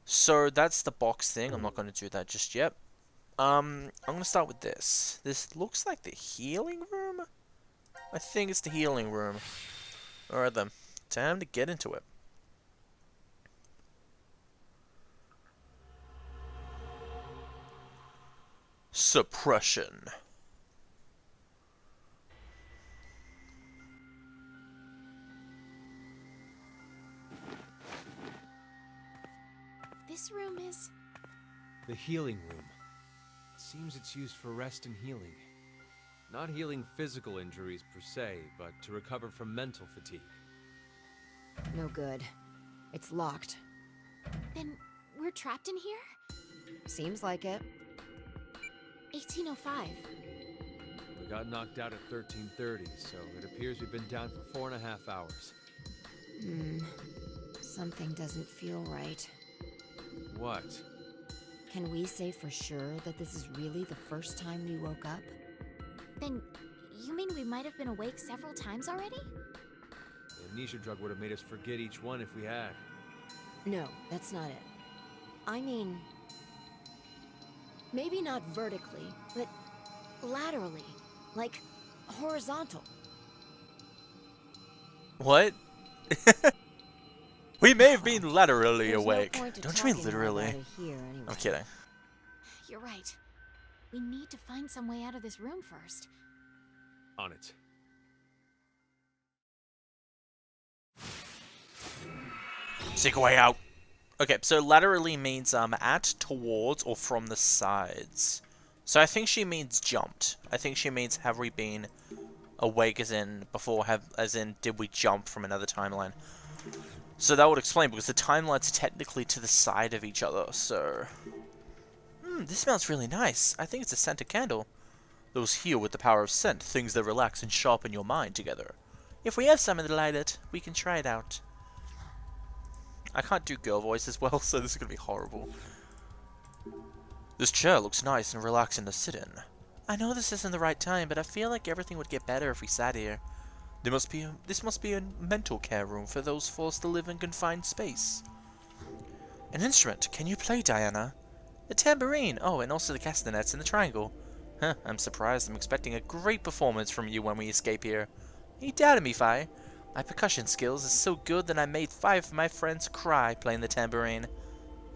So that's the box thing. I'm not going to do that just yet. I'm going to start with this. This looks like the healing room? I think it's the healing room. Alright then. Time to get into it. Suppression. This room is... The healing room. It seems it's used for rest and healing. Not healing physical injuries per se, but to recover from mental fatigue. No good. It's locked. Then we're trapped in here? Seems like it. 1805. We got knocked out at 13:30, so it appears we've been down for 4.5 hours. Something doesn't feel right. What? Can we say for sure that this is really the first time we woke up? Then you mean we might have been awake several times already? The amnesia drug would have made us forget each one if we had. No, that's not it. I mean... maybe not vertically, but laterally. Like, horizontal. What? We may have been laterally There's awake. no point to Don't you mean talking literally? about it here anyway. I'm kidding. You're right. We need to find some way out of this room first. On it. Seek a way out. Okay, so laterally means at, towards, or from the sides. So I think she means jumped. I think she means have we been awake as in before, as in did we jump from another timeline. So that would explain, because the timelines are technically to the side of each other, so... this smells really nice. I think it's a scented candle. Those heal with the power of scent, things that relax and sharpen your mind together. If we have something to light it, we can try it out. I can't do girl voice as well, so this is going to be horrible. This chair looks nice and relaxing to sit in. I know this isn't the right time, but I feel like everything would get better if we sat here. This must be a mental care room for those forced to live in confined space. An instrument. Can you play, Diana? The tambourine. Oh, and also the castanets and the triangle. Huh, I'm surprised. I'm expecting a great performance from you when we escape here. You doubted me, Fi. My percussion skills are so good that I made 5 of my friends cry playing the tambourine.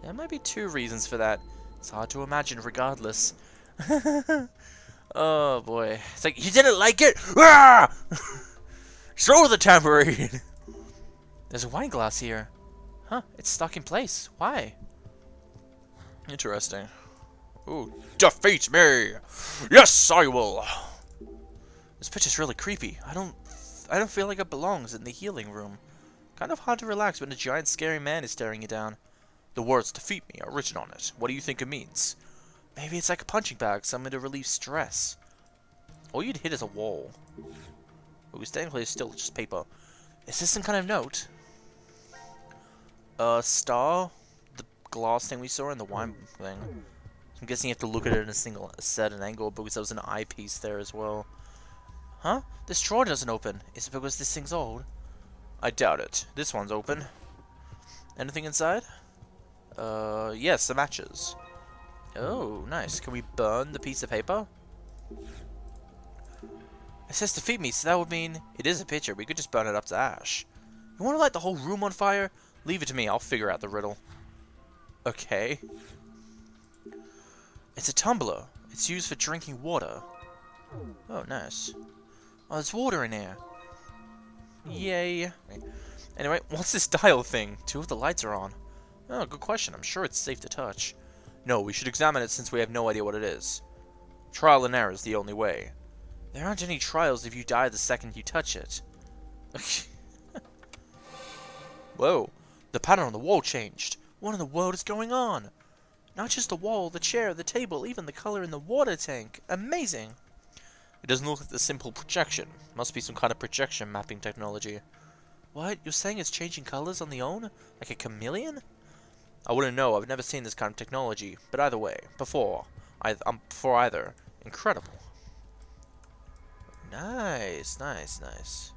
There might be 2 reasons for that. It's hard to imagine regardless. Oh boy. It's like, you didn't like it? Ah! Throw the tambourine! There's a wine glass here. Huh, it's stuck in place. Why? Interesting. Ooh, defeat me! Yes, I will! This picture's really creepy. I don't feel like it belongs in the healing room. Kind of hard to relax when a giant scary man is staring you down. The words defeat me are written on it. What do you think it means? Maybe it's like a punching bag, something to relieve stress. All you'd hit is a wall. But we technically it's still just paper. Is this some kind of note? Star? The glass thing we saw in the wine thing. I'm guessing you have to look at it in a single set and angle because there was an eyepiece there as well. Huh? This drawer doesn't open. Is it because this thing's old? I doubt it. This one's open. Anything inside? Yes, some matches. Oh, nice. Can we burn the piece of paper? It says defeat me, so that would mean it is a picture. We could just burn it up to ash. You want to light the whole room on fire? Leave it to me. I'll figure out the riddle. Okay. It's a tumbler. It's used for drinking water. Oh, nice. Oh, there's water in here. Yay. Anyway, what's this dial thing? 2 of the lights are on. Oh, good question. I'm sure it's safe to touch. No, we should examine it since we have no idea what it is. Trial and error is the only way. There aren't any trials if you die the second you touch it. Whoa. The pattern on the wall changed. What in the world is going on? Not just the wall, the chair, the table, even the color in the water tank. Amazing. It doesn't look like a simple projection. Must be some kind of projection mapping technology. What? You're saying it's changing colors on the own? Like a chameleon? I wouldn't know. I've never seen this kind of technology. But either way, before either. Incredible. Nice, nice, nice.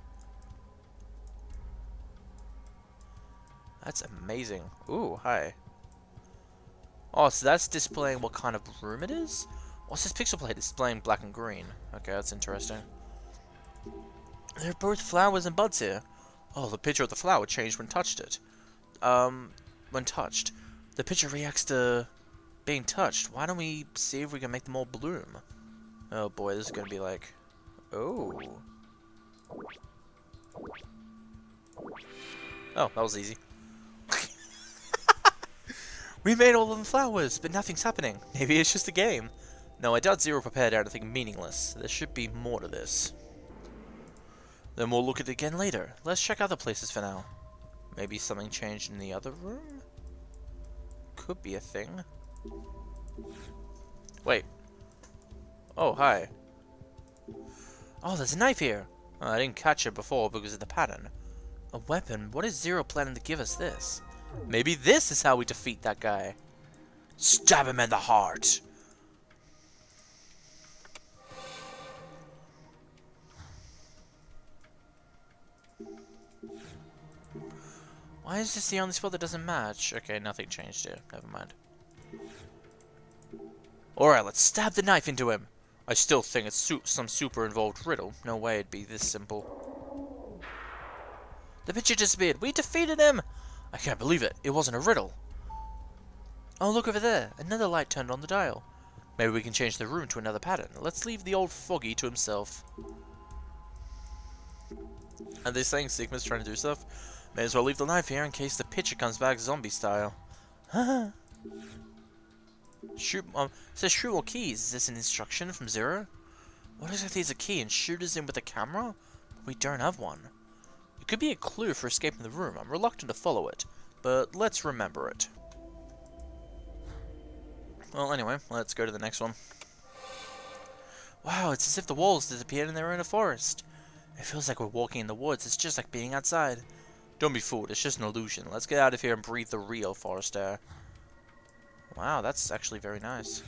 That's amazing. Ooh, hi. Oh, so that's displaying what kind of room it is? What's this pixel plate displaying black and green? Okay, that's interesting. There are both flowers and buds here. Oh, the picture of the flower changed when touched it. When touched. The picture reacts to being touched. Why don't we see if we can make them all bloom? Oh boy, this is gonna be like... Oh. Oh, that was easy. We made all of them flowers, but nothing's happening. Maybe it's just a game. No, I doubt Zero prepared anything meaningless. There should be more to this. Then we'll look at it again later. Let's check other places for now. Maybe something changed in the other room? Could be a thing. Wait. Oh, hi. Oh, there's a knife here. Oh, I didn't catch it before because of the pattern. A weapon? What is Zero planning to give us this? Maybe this is how we defeat that guy. Stab him in the heart. Why is this the only spot that doesn't match? Okay, nothing changed here. Never mind. Alright, let's stab the knife into him. I still think it's some super involved riddle. No way it'd be this simple. The picture disappeared. We defeated him! I can't believe it. It wasn't a riddle. Oh, look over there. Another light turned on the dial. Maybe we can change the room to another pattern. Let's leave the old foggy to himself. Are they saying Sigma's trying to do stuff? May as well leave the knife here in case the picture comes back zombie style. Shoot, it says shoot more keys. Is this an instruction from Zero? What exactly is a key and shoot us in with a camera? We don't have one. It could be a clue for escaping the room. I'm reluctant to follow it, but let's remember it. Well, anyway, let's go to the next one. Wow, it's as if the walls disappeared and they're in a forest. It feels like we're walking in the woods. It's just like being outside. Don't be fooled. It's just an illusion. Let's get out of here and breathe the real forest air. Wow, that's actually very nice.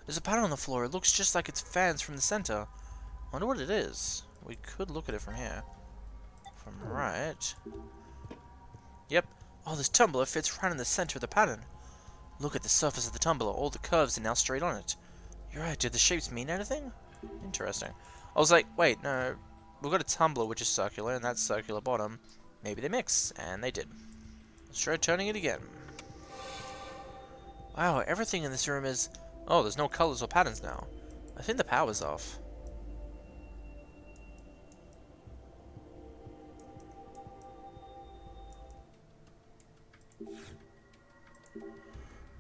There's a pattern on the floor. It looks just like it's fans from the center. I wonder what it is. We could look at it from here. From right. Yep. Oh, this tumbler fits right in the center of the pattern. Look at the surface of the tumbler. All the curves are now straight on it. You're right. Did the shapes mean anything? Interesting. I was like, wait, no. We've got a tumbler which is circular, and that's circular bottom. Maybe they mix. And they did. Let's try turning it again. Wow, everything in this room is... Oh, there's no colors or patterns now. I think the power's off.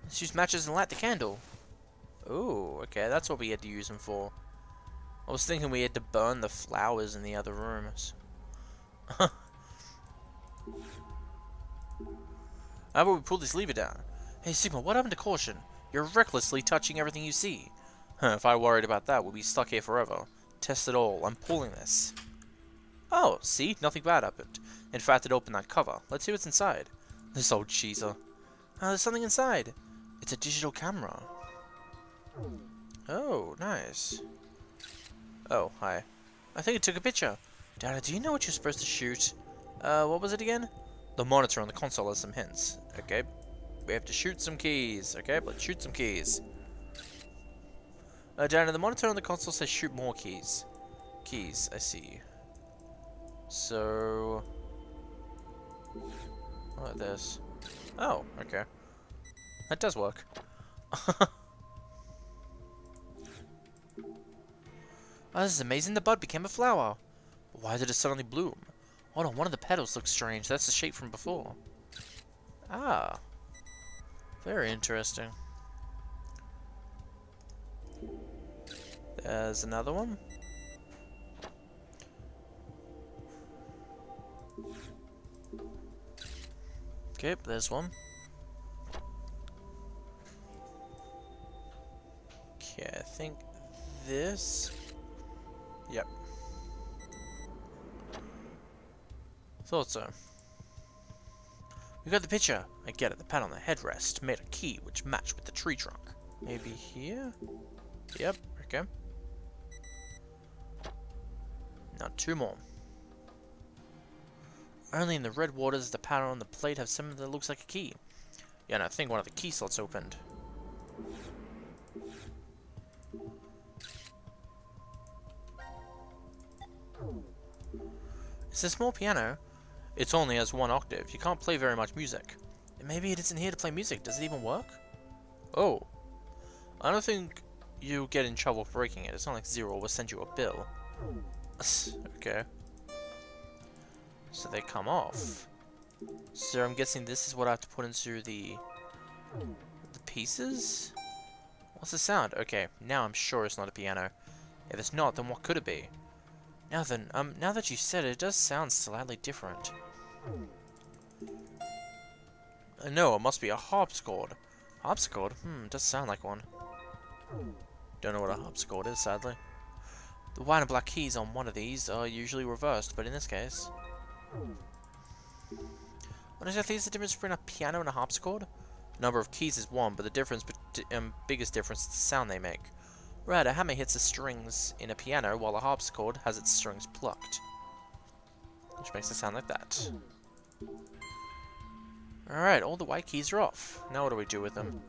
Let's use matches and light the candle. Oh, okay, that's what we had to use them for. I was thinking we had to burn the flowers in the other rooms. How about we pull this lever down? Hey, Sigma, what happened to caution? You're recklessly touching everything you see. If I worried about that, we'll be stuck here forever. Test it all. I'm pulling this. Oh, see? Nothing bad happened. In fact, it opened that cover. Let's see what's inside. This old cheeser. Oh, there's something inside. It's a digital camera. Oh, nice. Oh, hi. I think it took a picture. Dada, do you know what you're supposed to shoot? What was it again? The monitor on the console has some hints. Okay. We have to shoot some keys. Okay, let's shoot some keys. Dada, the monitor on the console says shoot more keys. Keys, I see. So... What about this? Oh, okay. That does work. Oh, this is amazing. The bud became a flower. Why did it suddenly bloom? Hold on, one of the petals looks strange. That's the shape from before. Ah. Very interesting. There's another one. Okay, there's one. Okay, I think this... Yep. Thought so. We got the picture. I get it. The pad on the headrest made a key which matched with the tree trunk. Maybe here? Yep, okay. Now two more. Only in the red waters does the pattern on the plate have something that looks like a key. Yeah, and I think one of the key slots opened. It's a small piano. It only has 1 octave. You can't play very much music. Maybe it isn't here to play music. Does it even work? Oh. I don't think you get in trouble for breaking it. It's not like Zero will send you a bill. Okay. So they come off. So I'm guessing this is what I have to put into the pieces? What's the sound? Okay, now I'm sure it's not a piano. If it's not, then what could it be? Now then, now that you said it, it does sound slightly different. No, it must be a harpsichord. Harpsichord? Does sound like one. Don't know what a harpsichord is, sadly. The white and black keys on one of these are usually reversed, but in this case... What exactly is the difference between a piano and a harpsichord? The number of keys is 1, but the difference, biggest difference is the sound they make. Right, a hammer hits the strings in a piano, while a harpsichord has its strings plucked. Which makes it sound like that. Alright, all the white keys are off. Now what do we do with them?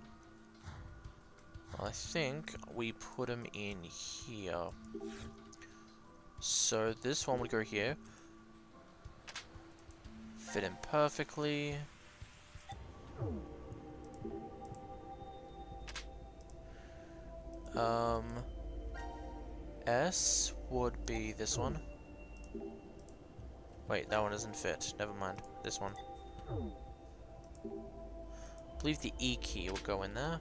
Well, I think we put them in here. So this one would go here. Fit in perfectly. S would be this one. Wait, that one doesn't fit. Never mind. This one. I believe the E key will go in there.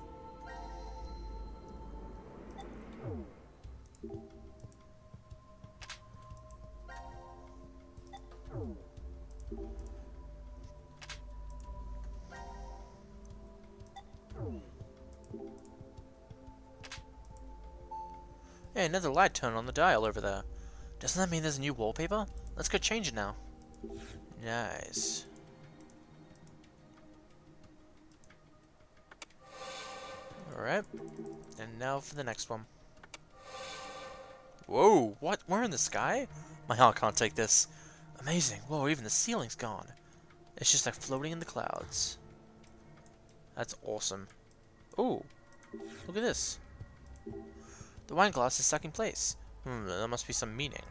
Hey, another light turned on the dial over there. Doesn't that mean there's a new wallpaper? Let's go change it now. Nice. Alright. And now for the next one. Whoa, what? We're in the sky? My heart can't take this. Amazing. Whoa, even the ceiling's gone. It's just like floating in the clouds. That's awesome. Ooh, look at this. The wine glass is stuck in place. There must be some meaning.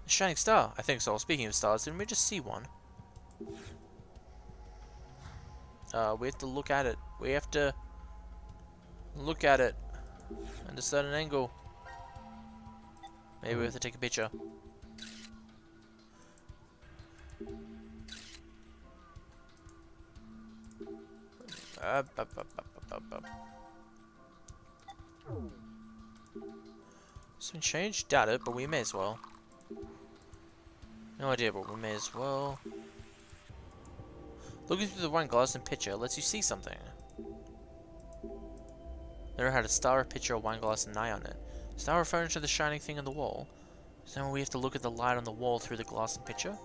A shining star. I think so. Speaking of stars, didn't we just see one? We have to look at it. We have to look at it at a certain angle. Maybe we have to take a picture. Some change? Doubt it, but we may as well. No idea, but we may as well. Looking through the wine glass and pitcher lets you see something. Never had a star, a pitcher, a wine glass, and an eye on it. Star referring to the shining thing on the wall. So now we have to look at the light on the wall through the glass and pitcher.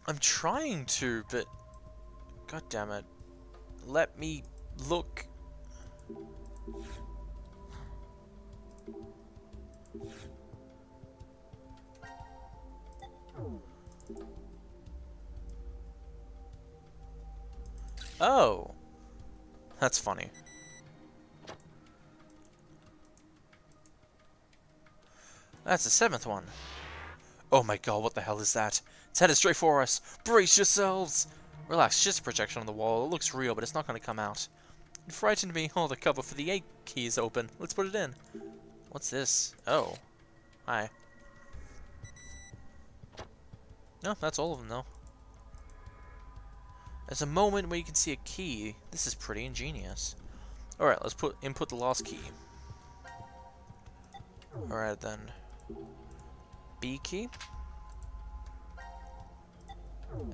I'm trying to, but god damn it. Let me look. Oh, that's funny. That's the 7th one. Oh my god, what the hell is that? It's headed straight for us. Brace yourselves! Relax, just a projection on the wall. It looks real, but it's not going to come out. It frightened me. Oh, the cover for the 8 key is open. Let's put it in. What's this? Oh. Hi. No, that's all of them, though. There's a moment where you can see a key. This is pretty ingenious. Alright, let's input the last key. Alright then. B key.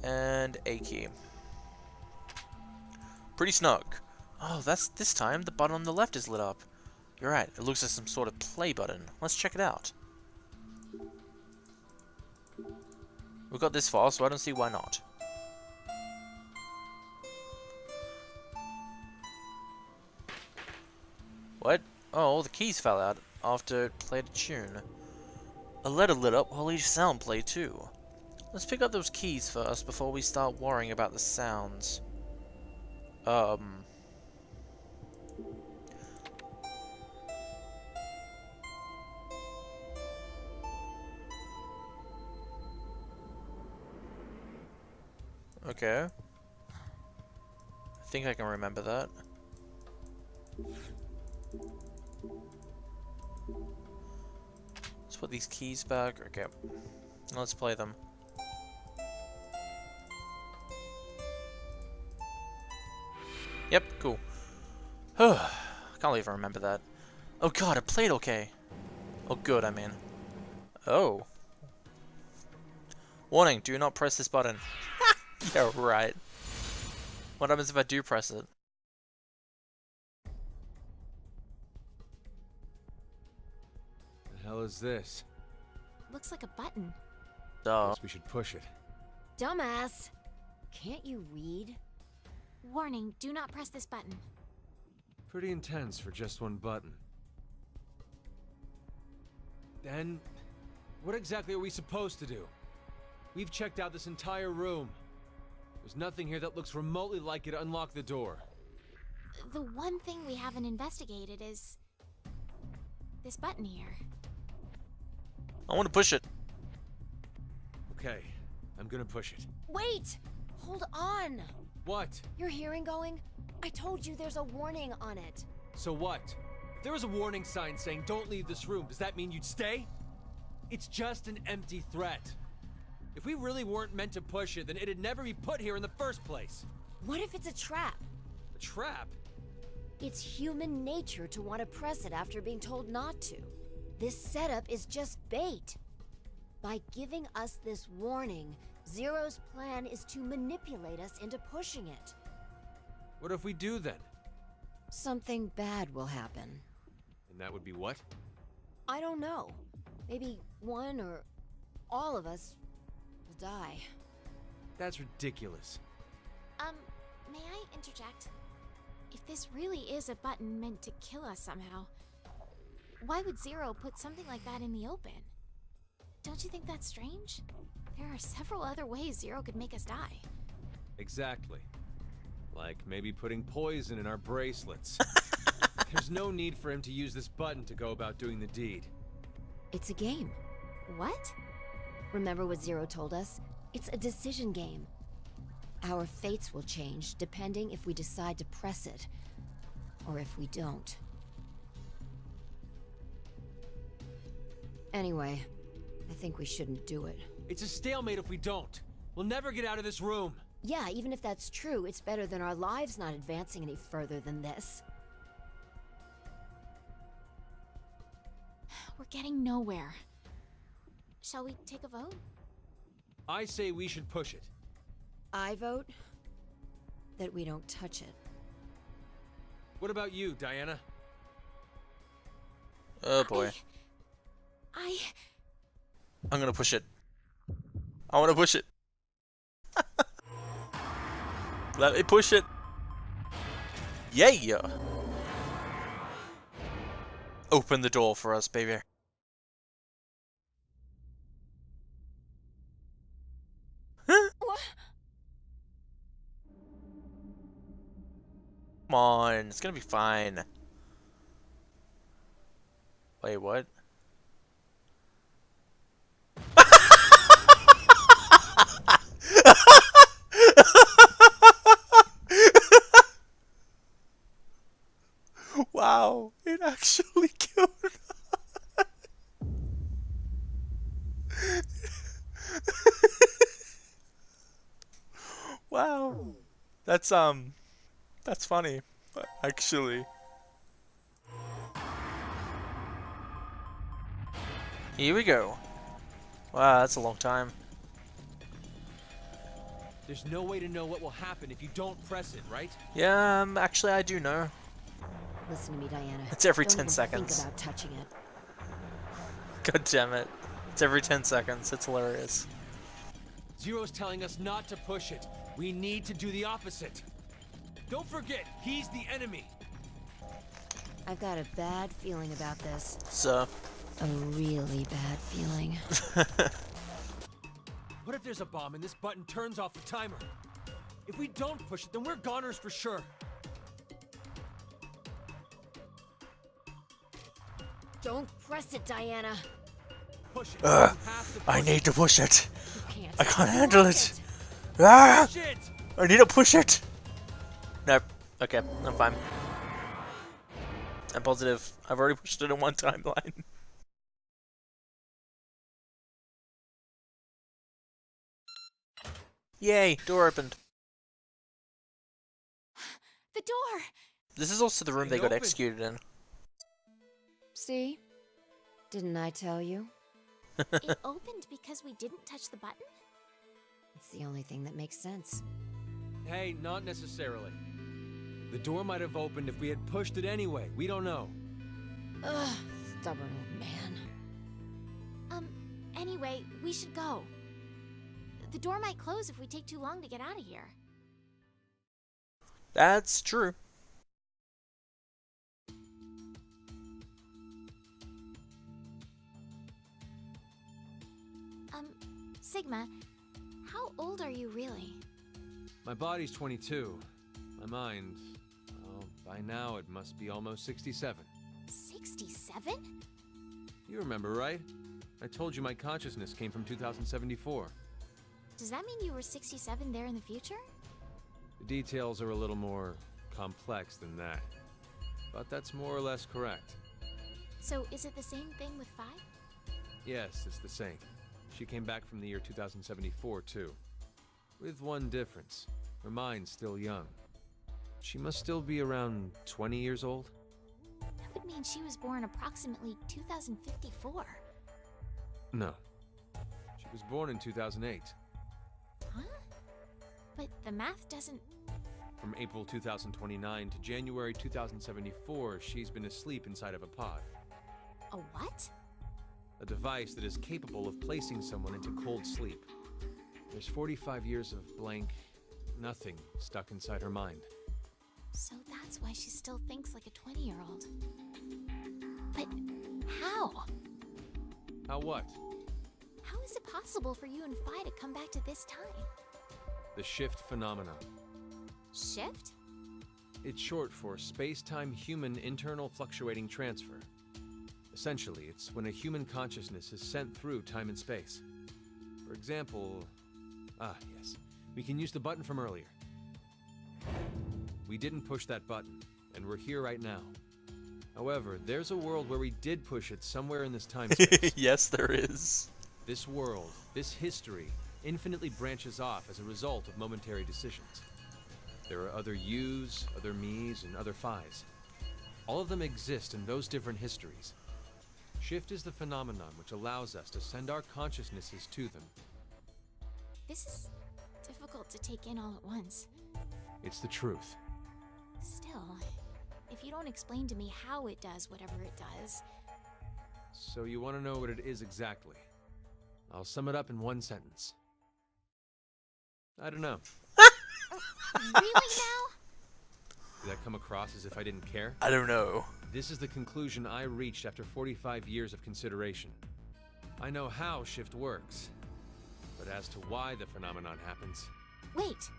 And A key. Pretty snug. Oh, that's this time the button on the left is lit up. You're right, it looks like some sort of play button. Let's check it out. We got this far, so I don't see why not. What? Oh, all the keys fell out after it played a tune. A letter lit up while each sound played too. Let's pick up those keys first before we start worrying about the sounds. Okay. I think I can remember that. Let's put these keys back. Okay. Let's play them. Yep, cool. I can't even remember that. Oh god, it played okay. Oh good, I mean. Oh. Warning, do not press this button. Yeah, right. What happens if I do press it? The hell is this? Looks like a button. Duh. Guess we should push it. Dumbass! Can't you read? Warning, do not press this button. Pretty intense for just one button. Then, what exactly are we supposed to do? We've checked out this entire room. There's nothing here that looks remotely like it to unlock the door. The one thing we haven't investigated is this button here. I want to push it. Okay, I'm gonna push it. Wait! Hold on! What? Your hearing going? I told you there's a warning on it. So what? If there was a warning sign saying don't leave this room, does that mean you'd stay? It's just an empty threat. If we really weren't meant to push it, then it'd never be put here in the first place. What if it's a trap? A trap? It's human nature to want to press it after being told not to. This setup is just bait. By giving us this warning, Zero's plan is to manipulate us into pushing it. What if we do then? Something bad will happen. And that would be what? I don't know. Maybe one or all of us will die. That's ridiculous. May I interject? If this really is a button meant to kill us somehow, why would Zero put something like that in the open? Don't you think that's strange? There are several other ways Zero could make us die. Exactly. Like maybe putting poison in our bracelets. There's no need for him to use this button to go about doing the deed. It's a game. What? Remember what Zero told us? It's a decision game. Our fates will change depending if we decide to press it, or if we don't. Anyway, I think we shouldn't do it. It's a stalemate if we don't. We'll never get out of this room. Yeah, even if that's true, it's better than our lives not advancing any further than this. We're getting nowhere. Shall we take a vote? I say we should push it. I vote that we don't touch it. What about you, Diana? Oh boy. I'm gonna push it. I wanna push it. Let me push it. Yeah! Open the door for us, baby. Come on, it's gonna be fine. Wait, what? Wow, it actually killed her. Wow. That's funny, actually. Here we go. Wow, that's a long time. There's no way to know what will happen if you don't press it, right? Yeah, actually I do know. Listen to me, Diana. It's every Don't 10 even seconds. Think about touching it. God damn it. It's every 10 seconds. It's hilarious. Zero's telling us not to push it. We need to do the opposite. Don't forget, he's the enemy. I've got a bad feeling about this. So. A really bad feeling. What if there's a bomb and this button turns off the timer? If we don't push it, then we're goners for sure. Don't press it, Diana. Push it. You have to I push need to push it. You can't. I can't You handle want it. Ah! Push it. I need to push it. Nope. Okay, I'm fine. I'm positive. I've already pushed it in one timeline. Yay, door opened. The door! This is also the room It they got opened. executed in. See? Didn't I tell you? It opened because we didn't touch the button? It's the only thing that makes sense. Hey, not necessarily. The door might have opened if we had pushed it anyway. We don't know. Ugh, stubborn old man. Anyway, we should go. The door might close if we take too long to get out of here. That's true. Sigma, how old are you really? My body's 22. My mind, well, by now it must be almost 67. 67? You remember, right? I told you my consciousness came from 2074. Does that mean you were 67 there in the future? The details are a little more complex than that. But that's more or less correct. So is it the same thing with Phi? Yes, it's the same. She came back from the year 2074, too. With one difference. Her mind's still young. She must still be around 20 years old? That would mean she was born approximately 2054. No. She was born in 2008. Huh? But the math doesn't... From April 2029 to January 2074, she's been asleep inside of a pod. A what? A device that is capable of placing someone into cold sleep. There's 45 years of blank nothing stuck inside her mind. So that's why she still thinks like a 20-year-old. But how? How what? How is it possible for you and Phi to come back to this time? The shift phenomenon. Shift? It's short for space-time human internal fluctuating transfer. Essentially, it's when a human consciousness is sent through time and space. For example... yes. We can use the button from earlier. We didn't push that button, and we're here right now. However, there's a world where we did push it somewhere in this time space. Yes, there is. This world, this history, infinitely branches off as a result of momentary decisions. There are other yous, other me's, and other phi's. All of them exist in those different histories. Shift is the phenomenon which allows us to send our consciousnesses to them. This is difficult to take in all at once. It's the truth. Still, if you don't explain to me how it does whatever it does... So you want to know what it is exactly? I'll sum it up in one sentence. I don't know. Really now? Did that come across as if I didn't care? I don't know. This is the conclusion I reached after 45 years of consideration. I know how shift works, but as to why the phenomenon happens... Wait,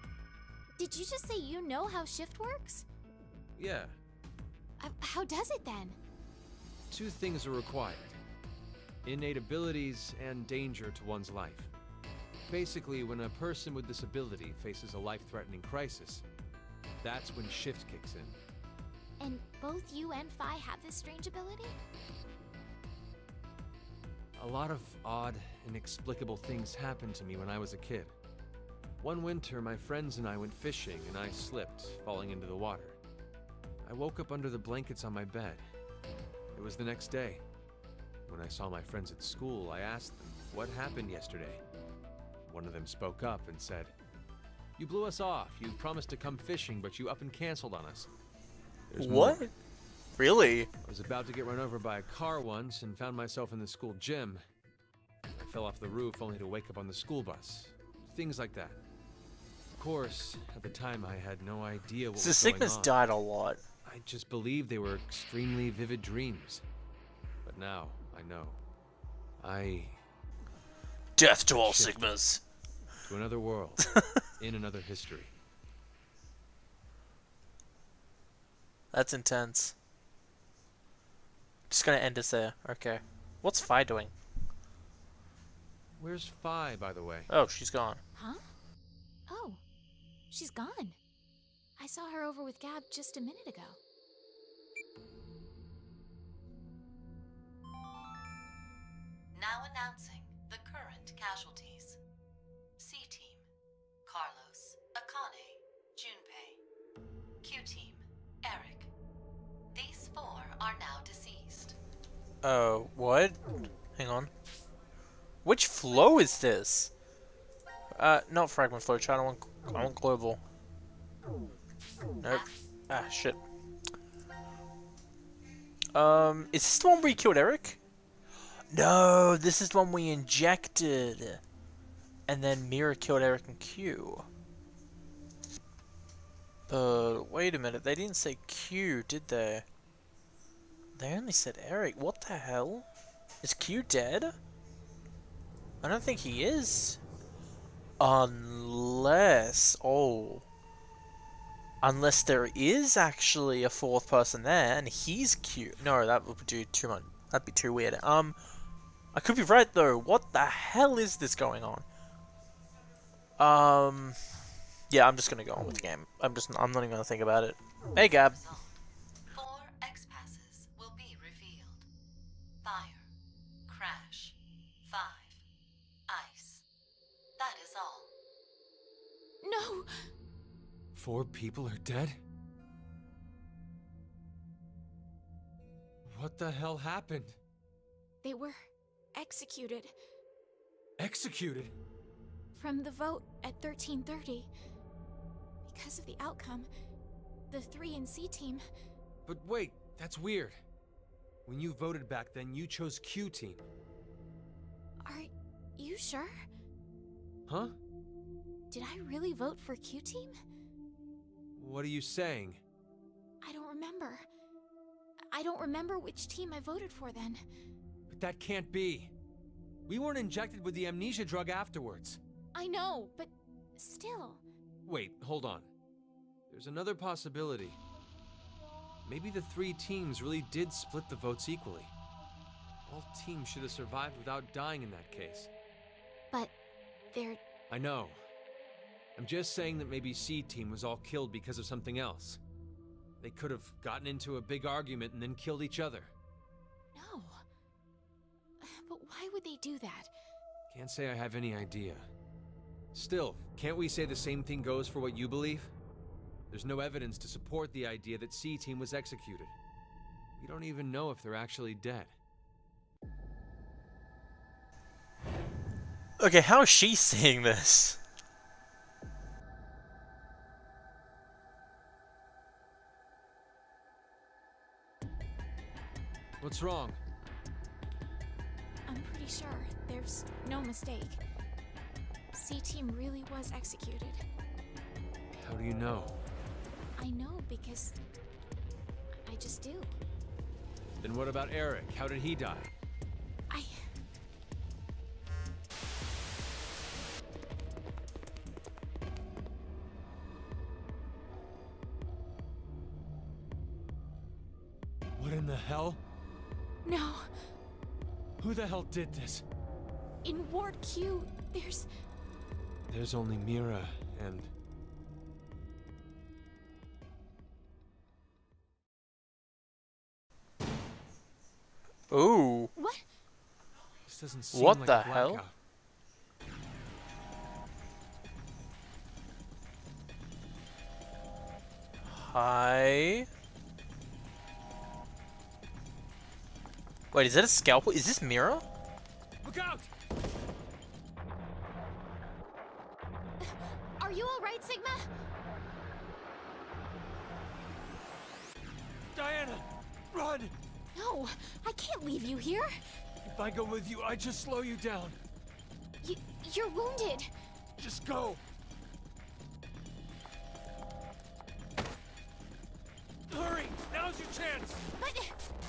did you just say you know how shift works? Yeah, How does it then? two things are required. Innate abilities and danger to one's life. Basically, when a person with this ability faces a life-threatening crisis, that's when shift kicks in. And both you and Phi have this strange ability? A lot of odd, inexplicable things happened to me when I was a kid. One winter, my friends and I went fishing, and I slipped, falling into the water. I woke up under the blankets on my bed. It was the next day. When I saw my friends at school, I asked them, what happened yesterday? One of them spoke up and said, "You blew us off. You promised to come fishing, but you up and canceled on us." There's What? more. Really? I was about to get run over by a car once and found myself in the school gym. I fell off the roof only to wake up on the school bus. Things like that. Of course, at the time I had no idea what So was going Sigma's on. died a lot. I I just believed they were extremely vivid dreams. But now, I know. Death to all Shifted. Sigmas. To another world, in another history. That's intense. Just gonna end us there. Okay. What's Fi doing? Where's Phi, by the way? Oh, she's gone. Huh? Oh, she's gone. I saw her over with Gab just a minute ago. Now announcing the current casualties. C-Team, Carlos, Akane, Junpei. Q-Team, Eric. These 4 are now deceased. Oh, what? Hang on. Which flow is this? Not fragment flow chart. I want global. Nope. Ah, shit. Is this the one where you killed Eric? No, this is the one we injected. And then Mira killed Eric and Q. But wait a minute, they didn't say Q, did they? They only said Eric. What the hell? Is Q dead? I don't think he is. Unless... Oh. Unless there is actually a 4th person there, and he's Q. No, that would do too much. That'd be too weird. I could be right, though. What the hell is this going on? Yeah, I'm just gonna go on with the game. I'm not even gonna think about it. Hey, Gab. Result. 4 X-passes will be revealed. Fire, crash, 5, ice. That is all. No! 4 people are dead? What the hell happened? They were executed Executed? from the vote at 1330. Because of the outcome, the 3 in C team. But wait, that's weird. When you voted back then, you chose Q Team. Are you sure? Huh? Did I really vote for Q team? What are you saying? I don't remember. I don't remember which team I voted for then. But that can't be. We weren't injected with the amnesia drug afterwards. I know, but still. Wait, hold on. There's another possibility. Maybe the 3 teams really did split the votes equally. All teams should have survived without dying in that case. But they're... I know. I'm just saying that maybe C Team was all killed because of something else. They could have gotten into a big argument and then killed each other. No. But why would they do that? Can't say I have any idea. Still, can't we say the same thing goes for what you believe? There's no evidence to support the idea that C Team was executed. We don't even know if they're actually dead. Okay, how is she seeing this? What's wrong? I'm pretty sure there's no mistake. C team really was executed. How do you know? I know because I just do. Then what about Eric? How did he die? What in the hell? No. Who the hell did this? In Ward Q, There's only Mira and... Ooh. What? This doesn't seem What like the a hell? blackout. Hi. Wait, is that a scalpel? Is this Mira? Look out! Are you alright, Sigma? Diana! Run! No, I can't leave you here. If I go with you, I just slow you down. You're wounded. Just go! Hurry! Now's your chance! But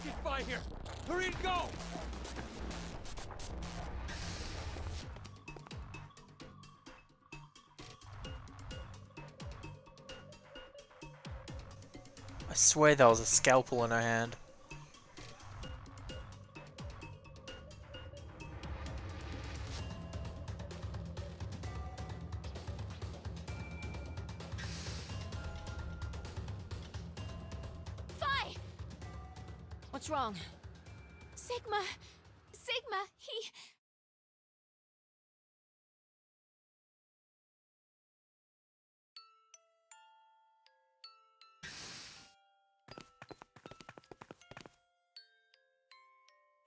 Get by here! Hurry and go! I swear there was a scalpel in her hand. Fi! What's wrong? Sigma! Sigma! He...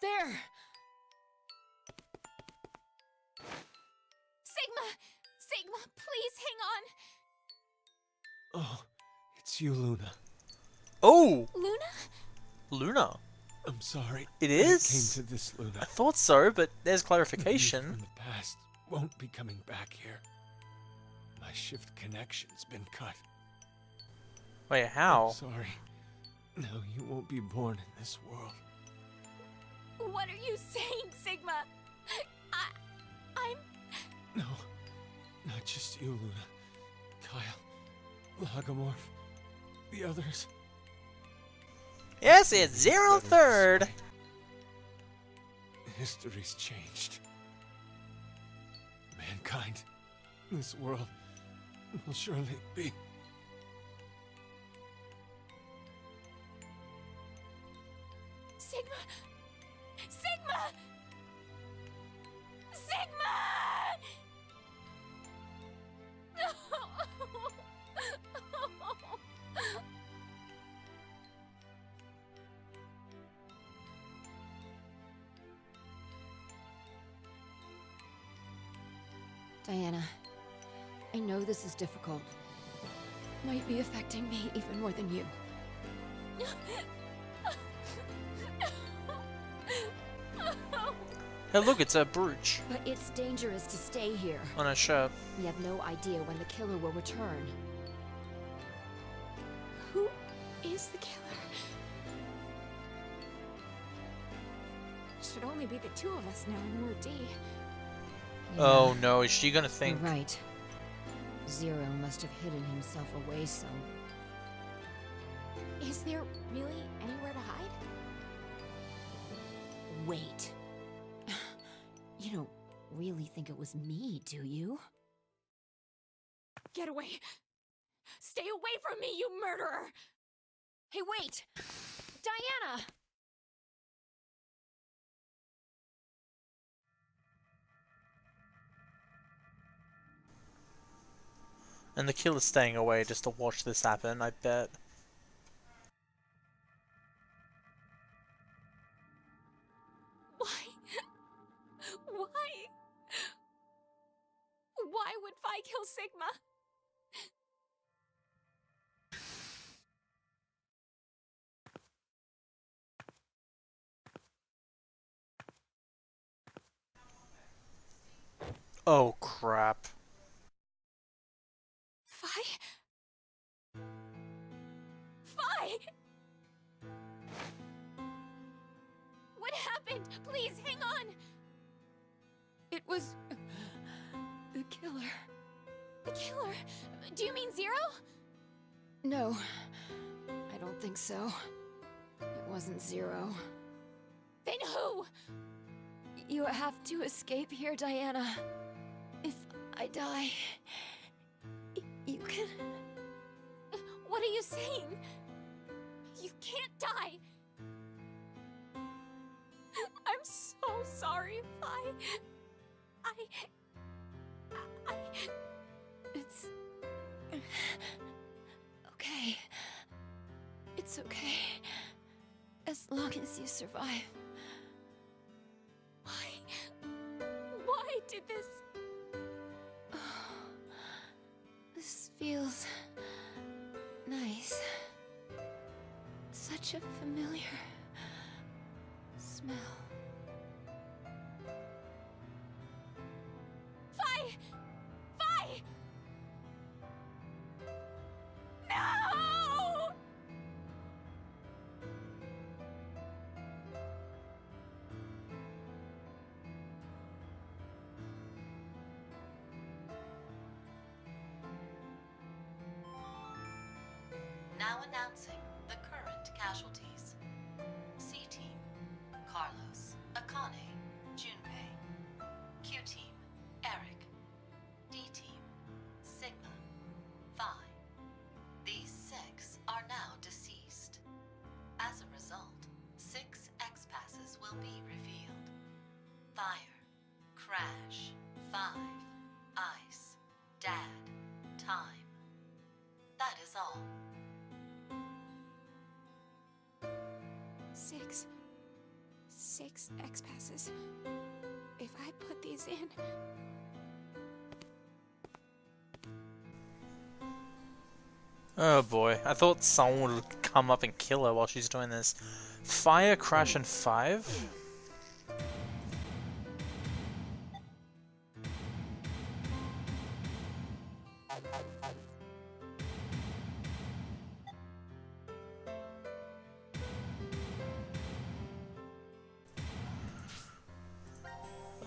There! Sigma! Sigma, please hang on! Oh, it's you, Luna. Oh! Luna? Luna. I'm sorry. It I is? came to this, Luna. I thought so, but there's The youth clarification. from the past won't be coming back here. My shift connection's been cut. Wait, how? I'm sorry. Now you won't be born in this world. What are you saying, Sigma? I'm... No, not just you, Luna. Kyle, Lagomorph, the others. Yes, it's Zero Third. History's changed. Mankind, this world, will surely be. Sigma! Sigma! Sigma! Diana, I know this is difficult. Might be affecting me even more than you. Hey, look, it's a brooch But it's dangerous to stay here. on her shirt. We have no idea when the killer will return. Who is the killer? Should only be the two of us now in Ward D. Oh no, is she gonna You're think? right. Zero must have hidden himself away some. Is there really anywhere to hide? Wait. You don't really think it was me, do you? Get away! Stay away from me, you murderer! Hey, wait! Diana! And the killer's staying away just to watch this happen, I bet. Why? Why? Why would Fi kill Sigma? Oh crap. Fi? Fi! What happened? Please, hang on! It was... the killer. The killer? Do you mean Zero? No, I don't think so. It wasn't Zero. Then who? You have to escape here, Diana. If I die, you can... What are you saying? You can't die! I'm so sorry, Fi. I... It's... okay. It's okay. As long as you survive. Why did this? This feels... nice. Such a familiar... smell. Fi! Fi! No! casualties. C Team, Carlos, Akane, Junpei. Q Team, Eric. D Team, Sigma, Vi. These 6 are now deceased. As a result, 6 X-Passes will be revealed. Fire, Crash, 5, Ice, Dad, Time. That is all. 6 X passes. If I put these in, Oh boy, I thought someone would come up and kill her while she's doing this. Fire, Crash, and 5?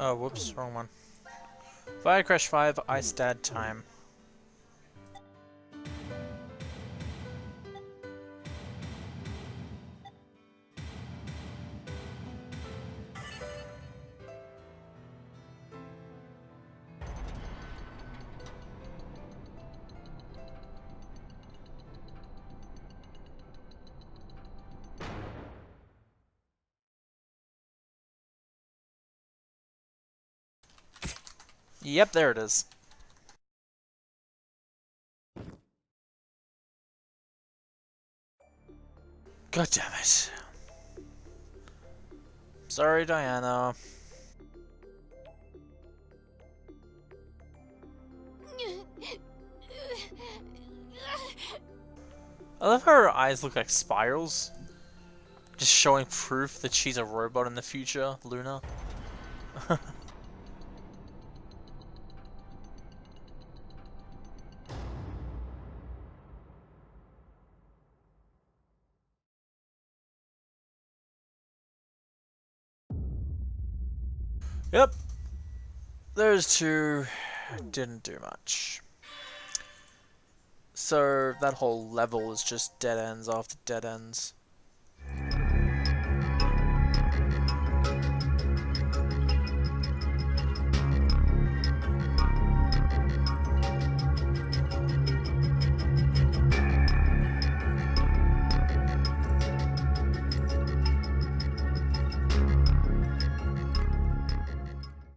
Oh, whoops, wrong one. Fire, Crash, 5, Ice, Dad, Time. Yep, there it is. God damn it. Sorry, Diana. I love how her eyes look like spirals. Just showing proof that she's a robot in the future, Luna. Yep. Those two didn't do much. So that whole level is just dead ends after dead ends.